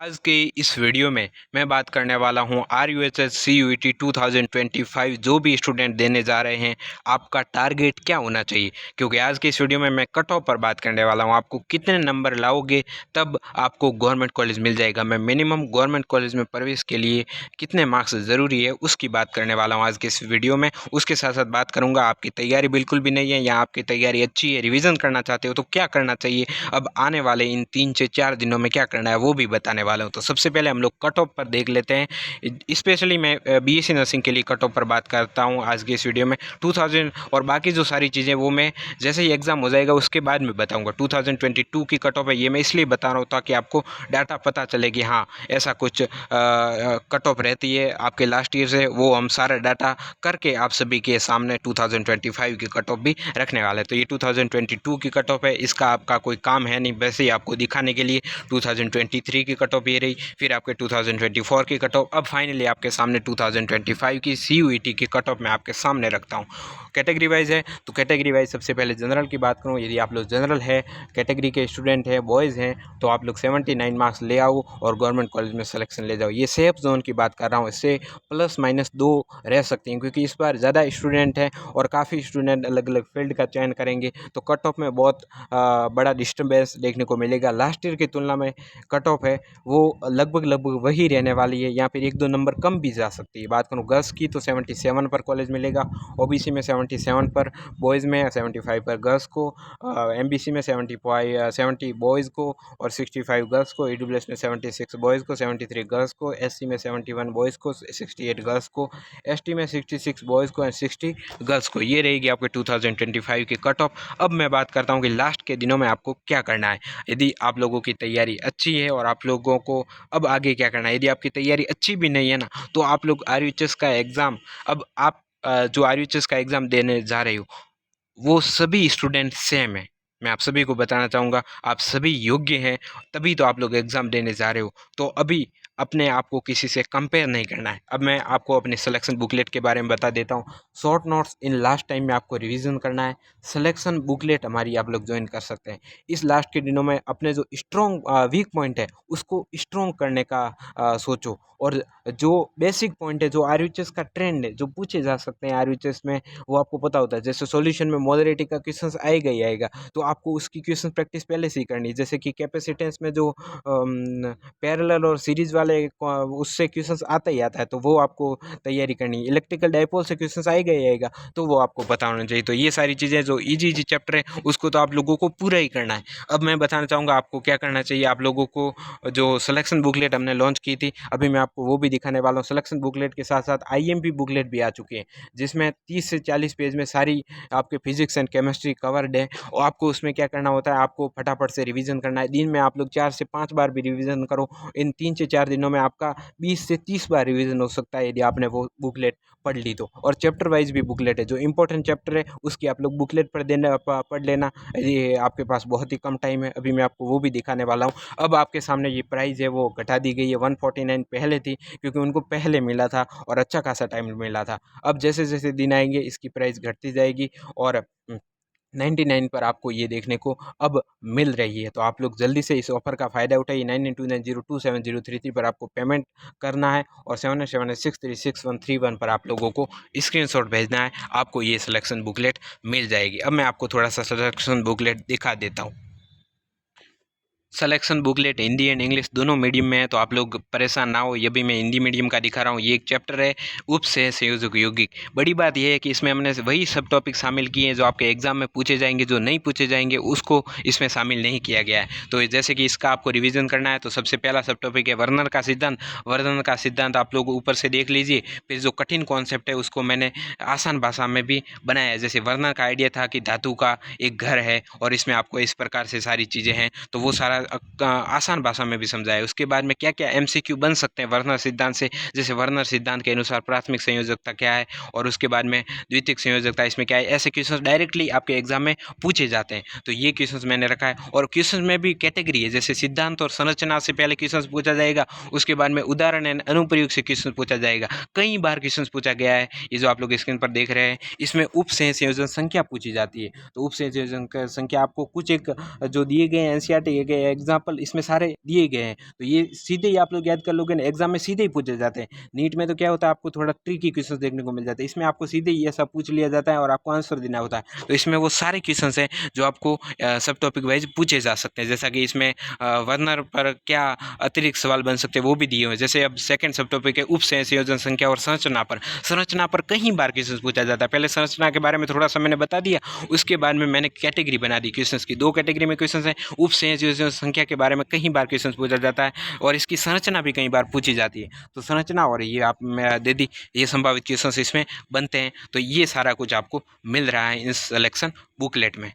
आज के इस वीडियो में मैं बात करने वाला हूं RUHS CUET 2025 जो भी स्टूडेंट देने जा रहे हैं, आपका टारगेट क्या होना चाहिए। क्योंकि आज के इस वीडियो में मैं कट ऑफ पर बात करने वाला हूं, आपको कितने नंबर लाओगे तब आपको गवर्नमेंट कॉलेज मिल जाएगा। मैं मिनिमम गवर्नमेंट कॉलेज में प्रवेश के लिए कितने मार्क्स ज़रूरी है उसकी बात करने वाला हूँ आज के इस वीडियो में। उसके साथ साथ बात करूँगा आपकी तैयारी बिल्कुल भी नहीं है या आपकी तैयारी अच्छी है, रिविज़न करना चाहते हो तो क्या करना चाहिए, अब आने वाले इन 3 से 4 दिनों में क्या करना है वो भी बताने वाला हूँ। तो सबसे पहले हम लोग कट ऑफ पर देख लेते हैं। स्पेशली मैं BSc नर्सिंग के लिए कट ऑफ पर बात करता हूँ आज के इस वीडियो में। 2000 और बाकी जो सारी चीज़ें वो मैं जैसे ही एग्ज़ाम हो जाएगा उसके बाद में बताऊँगा। 2022 की कट ऑफ है, ये मैं इसलिए बता रहा हूँ ताकि आपको डाटा पता चले कि हाँ ऐसा कुछ कट ऑफ रहती है आपके लास्ट ईयर से। वो हम सारा डाटा करके आप सभी के सामने 2025 की कट ऑफ भी रखने वाले हैं। तो ये 2022 की कट ऑफ है, इसका आपका कोई काम है नहीं, वैसे ही आपको दिखाने के लिए 2023 की कट ऑफ ये रही, फिर आपके 2024 की कट ऑफ, अब फाइनली आपके सामने 2025 की CUET की कट ऑफ मैं आपके सामने रखता हूँ। कैटेगरी वाइज है तो कैटेगरी वाइज सबसे पहले जनरल की बात करूँ, यदि आप लोग जनरल है कैटेगरी के स्टूडेंट हैं, बॉयज़ हैं, तो आप लोग 79 मार्क्स ले आओ और गवर्नमेंट कॉलेज में सिलेक्शन ले जाओ। ये सेफ जोन की बात कर रहा हूँ, इससे +- 2 रह सकती हैं क्योंकि इस बार ज़्यादा स्टूडेंट हैं और काफ़ी स्टूडेंट अलग अलग फील्ड का चयन करेंगे, तो कट ऑफ में बहुत बड़ा डिस्टर्बेंस देखने को मिलेगा। लास्ट ईयर की तुलना में कट ऑफ है वो लगभग वही रहने वाली है, या फिर 1-2 नंबर कम भी जा सकती है। बात करूँ गर्ल्स की तो 77 पर कॉलेज मिलेगा, OBC में 77 पर, बॉयज़ में 75 पर गर्ल्स को, MBC में 70 बॉयज़ को और 65 गर्ल्स को, EWS में 76 बॉयज़ को, 73 गर्ल्स को, SC में 71 बॉयज़ को, 68 गर्ल्स को, ST में 66 बॉयज़ को एंड 60 गर्ल्स को। ये रहेगी आपके 2025 की कट ऑफ। अब मैं बात करता हूँ कि लास्ट के दिनों में आपको क्या करना है। यदि आप लोगों की तैयारी अच्छी है और आप लोगों को अब आगे क्या करना है, यदि आपकी तैयारी अच्छी भी नहीं है ना, तो आप लोग RUHS का एग्ज़ाम, अब आप जो RUHS का एग्ज़ाम देने जा रहे हो वो सभी स्टूडेंट सेम है। मैं आप सभी को बताना चाहूँगा आप सभी योग्य हैं, तभी तो आप लोग एग्ज़ाम देने जा रहे हो। तो अभी अपने आप को किसी से कंपेयर नहीं करना है। अब मैं आपको अपने सिलेक्शन बुकलेट के बारे में बता देता हूँ। Short notes in last time में आपको रिवीजन करना है। सिलेक्शन बुकलेट हमारी आप लोग ज्वाइन कर सकते हैं। इस लास्ट के दिनों में अपने जो स्ट्रॉन्ग वीक पॉइंट है उसको स्ट्रॉन्ग करने का सोचो, और जो बेसिक पॉइंट है जो RUHS का ट्रेंड है जो पूछे जा सकते हैं RUHS में, वो आपको पता होता है। जैसे सॉल्यूशन में मॉडरेटिक का क्वेश्चंस आएगा ही आएगा, तो आपको उसकी क्वेश्चन प्रैक्टिस पहले से ही करनी है। जैसे कि कैपेसिटेंस में जो पैरेलल और सीरीज वाले उससे क्वेश्चंस आता ही आता है, तो वो आपको तैयारी करनी है। इलेक्ट्रिकल डाइपोल से क्वेश्चंस आएगा ही आएगा, तो वो आपको पता होना चाहिए। तो ये सारी चीज़ें जो इजी चैप्टर है उसको तो आप लोगों को पूरा ही करना है। अब मैं बताना चाहूँगा आपको क्या करना चाहिए। आप लोगों को जो सिलेक्शन बुकलेट हमने लॉन्च की थी, अभी मैं आपको वो भी दिखाने वाला हूँ। सिलेक्शन बुकलेट के साथ साथ IMP बुकलेट भी आ चुकी है, जिसमें 30 से 40 पेज में सारी आपके फिजिक्स एंड केमिस्ट्री कवर्ड है। और आपको उसमें क्या करना होता है, आपको फटाफट से रिवीजन करना है। दिन में आप लोग 4 से 5 बार भी रिवीजन करो, इन 3 से 4 दिनों में आपका 20 से 30 बार रिवीजन हो सकता है यदि आपने वो बुकलेट पढ़ ली तो। और चैप्टर वाइज भी बुकलेट है, जो इंपॉर्टेंट चैप्टर है उसकी आप लोग बुकलेट पढ़ लेना। ये आपके पास बहुत ही कम टाइम है, अभी मैं आपको वो भी दिखाने वाला हूँ। अब आपके सामने ये प्राइस है वो घटा दी गई है, 149 पहले थी क्योंकि उनको पहले मिला था और अच्छा खासा टाइम मिला था। अब जैसे जैसे दिन आएंगे इसकी प्राइस घटती जाएगी और 99 पर आपको ये देखने को अब मिल रही है। तो आप लोग जल्दी से इस ऑफर का फ़ायदा उठाइए। 9829027033 पर आपको पेमेंट करना है और 7878636131 पर आप लोगों को स्क्रीनशॉट भेजना है, आपको ये सिलेक्शन बुकलेट मिल जाएगी। अब मैं आपको थोड़ा सा सिलेक्शन बुकलेट दिखा देता हूँ। Selection booklet Hindi and English दोनों मीडियम में है, तो आप लोग परेशान ना हो। ये भी मैं हिंदी मीडियम का दिखा रहा हूँ। ये एक चैप्टर है उपसय संयोजक यौगिक। बड़ी बात यह है कि इसमें हमने वही सब टॉपिक शामिल किए हैं जो आपके एग्जाम में पूछे जाएंगे, जो नहीं पूछे जाएंगे उसको इसमें शामिल नहीं किया गया है। तो जैसे कि इसका आपको रिविजन करना है तो सबसे पहला सब टॉपिक है वर्नर का सिद्धांत। वर्नर का सिद्धांत आप लोग ऊपर से देख लीजिए, फिर जो कठिन कॉन्सेप्ट है उसको मैंने आसान भाषा में भी बनाया है। जैसे वर्नर का आइडिया था कि धातु का एक घर है और इसमें आपको इस प्रकार से सारी चीज़ें हैं, तो वो सारा आसान भाषा में भी समझाया। उसके बाद में क्या क्या MCQ बन सकते हैं वर्नर सिद्धांत से, जैसे वर्नर सिद्धांत के अनुसार प्राथमिक संयोजकता क्या है और उसके बाद में द्वितीयक संयोजकता इसमें क्या है। ऐसे क्वेश्चन डायरेक्टली आपके एग्जाम में पूछे जाते हैं, तो ये क्वेश्चन मैंने रखा है। और क्वेश्चन में भी कैटेगरी है, जैसे सिद्धांत और संरचना से पहले क्वेश्चन पूछा जाएगा, उसके बाद में उदाहरण एंड अनुप्रयोग से क्वेश्चन पूछा जाएगा। कई बार क्वेश्चन पूछा गया है, ये जो आप लोग स्क्रीन पर देख रहे हैं इसमें उप संयोजन संख्या पूछी जाती है। तो उप संयोजन संख्या आपको कुछ एक जो दिए गए NCERT एग्जाम्पल इसमें सारे दिए गए हैं, तो ये सीधे ही आप लोग याद कर लोगे ना, एग्जाम में सीधे ही पूछे जाते हैं। नीट में तो क्या होता है, आपको थोड़ा ट्रिकी क्वेश्चन देखने को मिल जाते हैं, इसमें आपको सीधे ही ऐसा पूछ लिया जाता है और आपको आंसर देना होता है। तो इसमें वो सारे क्वेश्चन हैं जो आपको सब टॉपिक वाइज पूछे जा सकते हैं, जैसा कि इसमें वर्नर पर क्या अतिरिक्त सवाल बन सकते हैं वो भी दिए हुए हैं। जैसे अब सेकंड सब टॉपिक है उप संयोजन संख्या और संरचना पर कई बार क्वेश्चन पूछा जाता है। पहले संरचना के बारे में थोड़ा सा मैंने बता दिया, उसके बाद में मैंने कैटेगरी बना दी क्वेश्चन की, 2 कैटेगरी में क्वेश्चन है। उप संयोजन संख्या के बारे में कई बार क्वेश्चन पूछा जाता है और इसकी संरचना भी कई बार पूछी जाती है। तो संरचना और ये आप मैं दे दी, ये संभावित क्वेश्चन इसमें बनते हैं। तो ये सारा कुछ आपको मिल रहा है इस सिलेक्शन बुकलेट में।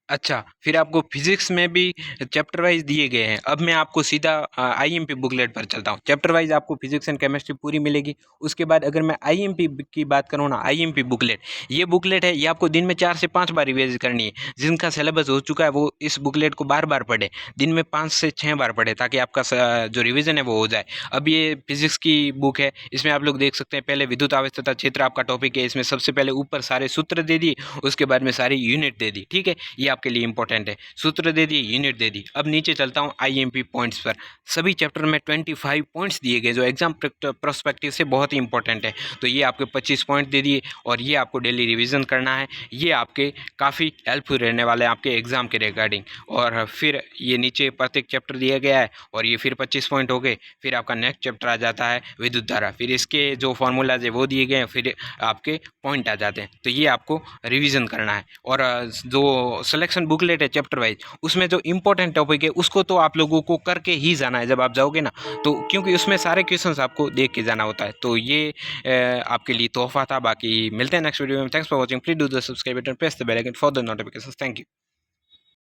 अच्छा, फिर आपको फिजिक्स में भी चैप्टर वाइज दिए गए हैं। अब मैं आपको सीधा आईएमपी बुकलेट पर चलता हूँ। चैप्टर वाइज आपको फिजिक्स एंड केमिस्ट्री पूरी मिलेगी। उसके बाद अगर मैं आईएमपी की बात करूँ ना, आईएमपी बुकलेट, ये बुकलेट है, ये आपको दिन में 4 से 5 बार रिवाइज करनी है। जिनका सिलेबस हो चुका है वो इस बुकलेट को बार बार पढ़े, दिन में 5 से 6 बार पढ़े, ताकि आपका जो रिविजन है वो हो जाए। अब ये फिजिक्स की बुक है, इसमें आप लोग देख सकते हैं पहले विद्युत आवेश तथा क्षेत्र आपका टॉपिक है। इसमें सबसे पहले ऊपर सारे सूत्र दे दिए, उसके बाद में सारी यूनिट दे दी। ठीक है, ये आपके लिए इंपॉर्टेंट है। सूत्र दे दिए, यूनिट दे दी। अब नीचे चलता हूँ आईएमपी पॉइंट्स पर। सभी चैप्टर में 25 पॉइंट्स दिए गए जो एग्जाम प्रोस्पेक्टिव से बहुत ही इंपॉर्टेंट है। तो ये आपके 25 पॉइंट दे दिए और ये आपको डेली रिवीजन करना है। ये आपके काफ़ी हेल्पफुल रहने वाले हैं आपके एग्जाम के रिगार्डिंग। और फिर ये नीचे प्रत्येक चैप्टर दिया गया है और ये फिर 25 पॉइंट हो गए। फिर आपका नेक्स्ट चैप्टर आ जाता है विद्युत धारा, फिर इसके जो फॉर्मूलाज है वो दिए गए हैं, फिर आपके पॉइंट आ जाते हैं। तो ये आपको रिवीजन करना है। और जो सिलेक्शन बुकलेट है चैप्टर वाइज, उसमें जो इंपॉर्टेंट टॉपिक है उसको तो आप लोगों को करके ही जाना है जब आप जाओगे ना, तो क्योंकि उसमें सारे क्वेश्चंस आपको देख के जाना होता है। तो ये आपके लिए तोहफा था। बाकी मिलते हैं नेक्स्ट वीडियो में। Thanks for watching. Please do the subscribe button, press the bell icon for the notifications. Thank you.